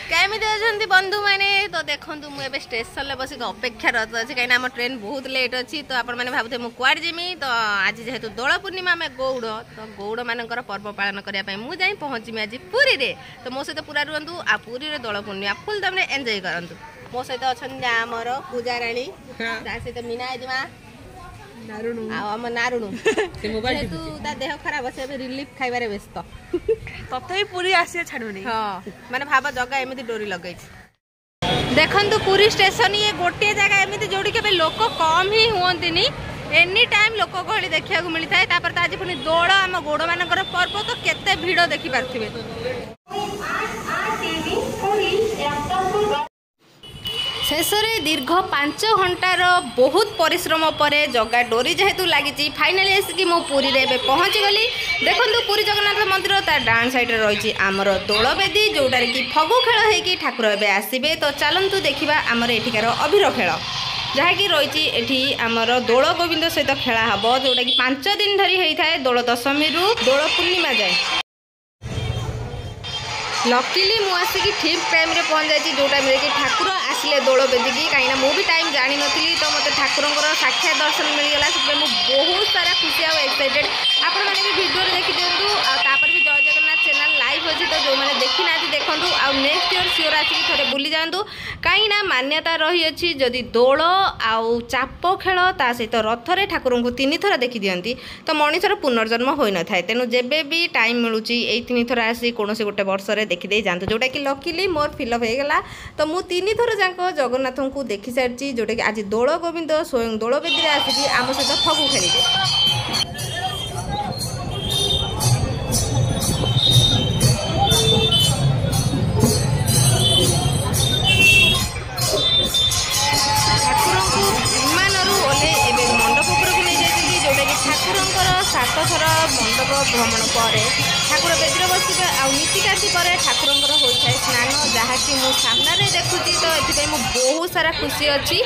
केमिति अछंती बंधु माने तो देखंतु मु एबे स्टेशन ले बसी अपेक्षा रत अछि काइना हम ट्रेन बहुत लेट अछि तो आपण माने भाबुते मु क्वाड जिमी तो आज जेहेतु दोल पूर्णिमा में गौड़ तो गौड़ मानकर पर्व पालन करिया पय मु जाई पहुंचीमी आज पुरी रे तो मो सहित पूरा रुहंतु आ पुरी रे दोल पूर्णिमा फुल तमने एन्जॉय करंतु मो सहित अछन हमर पूजा रानी ता सहित मीना आदिमा नारुणु आ हम नारुणु से मोबाइल टिपु ता देह खराब আছে ଏବେ ରିଲିफ ଖାଇବାରେ ବ୍ୟସ୍ତ ततई पूरी आसिया छाडुनी हां माने भाबा जगह एमिति डोरी लगैछि देखंतु पुरी स्टेशन ये गोटे जगह एमिति जोडी के लोक कम ही हुंतिनी एनी टाइम लोक गहली देखिया को मिली थाए तापर आज पुनी दोड़ हम गोड़ मानकर पर्व तो केते भीड़ देखि पारथिबे शेषरे दीर्घ 5 घंटार बहुत परिश्रम पर जगह डोरी जेहेतु लगी फाइनाली आसिकी मु पुरी रे पहुँची गली देखो पुरी जगन्नाथ मंदिर तार डाण साइड रही आमर दोलवेदी जोटार कि फगु खेल होगी ठाकुर एवं आसबे तो चलतु देखा आमर एठिकार अभिर खेल जहाँकि रही आमर दोल गोविंद सहित खेला हम जोटा कि 5 दिन धरी होता है दोल दशमी रु दोल पूर्णिमा जाए लकीली मु आसिकी ठीक टाइम रे पहुँच जाइए जो टाइम कि ठाकुर आसिले दोल बेदी कहीं मु भी टाइम जानी नी तो मत ठाकुर साक्षात दर्शन मिलगला से बहुत सारा खुशी और एक्साइटेड आपण मैंने भी वीडियो देखी दिंतु आपर भी जय जगन्नाथ चैनल लाइव अच्छी तो जो मैंने देखी ना देखूँ आ नेक्स्ट ईयर सियोर आसिक थे बुली जातु कहीं मान्यता रही अच्छी जदि दोल आउ चाप खेल ता सहित रथरे ठाकुर को 3 थर देखी दिखती तो मनीषर पुनर्जन्म हो न था तेणु जेबे भी टाइम मिलूँ यही 3 थर आसी कौन गोटे वर्ष देखी जातु जोटा कि लकीली मोर फिलअप होगा तो मु 3 थर जाक जगन्नाथ को देखी सारी जोटा कि आज दोल गोविंद स्वयं दोल बेदी आसिक आम सहित फगु खेलिए सात थर मंडप भ्रमण पर ठाकुर बेदी बसवे आ नीतिकांति पर ठाकुर होता है स्नान जहाँकि मु सामने देखुची तो ये बहुत सारा खुशी अच्छी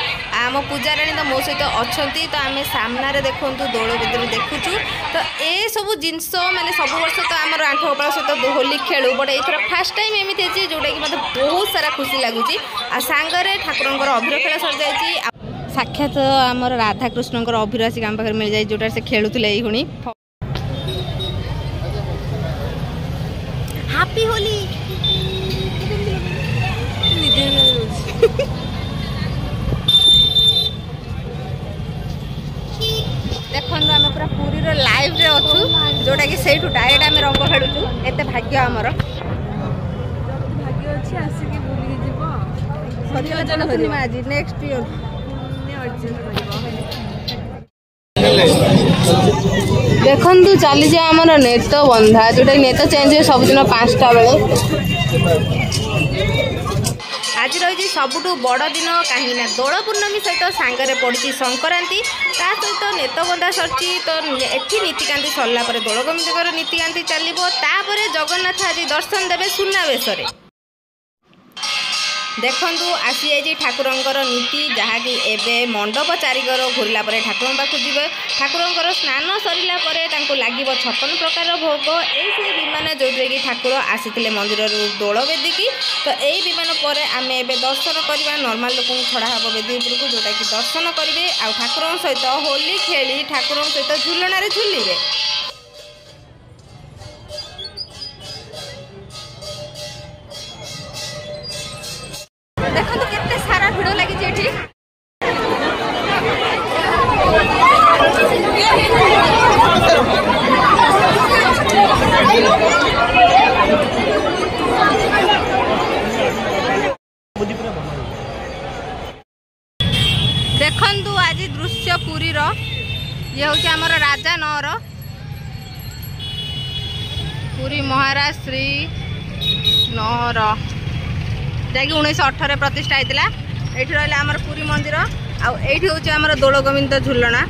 आम पूजाराणी तो मो सहित अच्छा तो आम सामने देखूँ दोल बेदी देखुचु तो ये सब जिनस माने सब वर्ष तो आम आंठ गोपाल सहित होली खेलु बट ये फास्ट टाइम एमती अच्छी जोटा कि मतलब बहुत सारा खुशी लगुच आ सांगरे ठाकुर अभिर खेल सर जाइए साक्षात आमर राधाकृष्ण अभिर आसिक आम पाखे मिल जाए जोटा से खेलुले ये हैप्पी होली देखो आम पूरा पुरी लाइव रे अच्छु जोटा कि से डायरेक्ट आम रंग खेलुचु एत भाग्य आमर भाग्य अच्छी आसिक बुलिक जीव आज नेक्स्ट ईयर देखु चली जाए आमर नेट बंधा जोटा नेट चेंज हुए सबुदिन 5टा बेले आज रही सबुठ बड़ दिन कहीं दोल पूर्णमी सहित सांगरे पड़ी संक्रांति ता सहित नेत बंधा सरची तो एठी नीतिकांति सरला दोल गोविंद नीतिकांति चलो तापर जगन्नाथ आज दर्शन देवे सुनावेश देखु आसी जाइए ठाकुर नीति जहाँकि एवं मंडप चारिगर घूरला ठाकुर पाखु जी ठाकुर स्नान सरला लगे 56 प्रकार भोग यही विमान जो कि ठाकुर आसी मंदिर दोल बेदी की तो यही विमान पर आम ए दर्शन करवा नॉर्मल लोक छड़ा हम बेदी उपरको जोटा कि दर्शन करेंगे आ ठाकुर सहित होली खेली ठाकुर सहित झुलण झुलिबे देखो केते सारा भिड़ लगी एठी देखंतु आज दृश्य पुरी रो ये हूँ आमर राजा नगर पुरी महाराज श्री नहर जैक 1918 प्रतिष्ठा होता ये रहा आमर पुरी मंदिर आठ हूँ आमर दोल गोविंद झुलना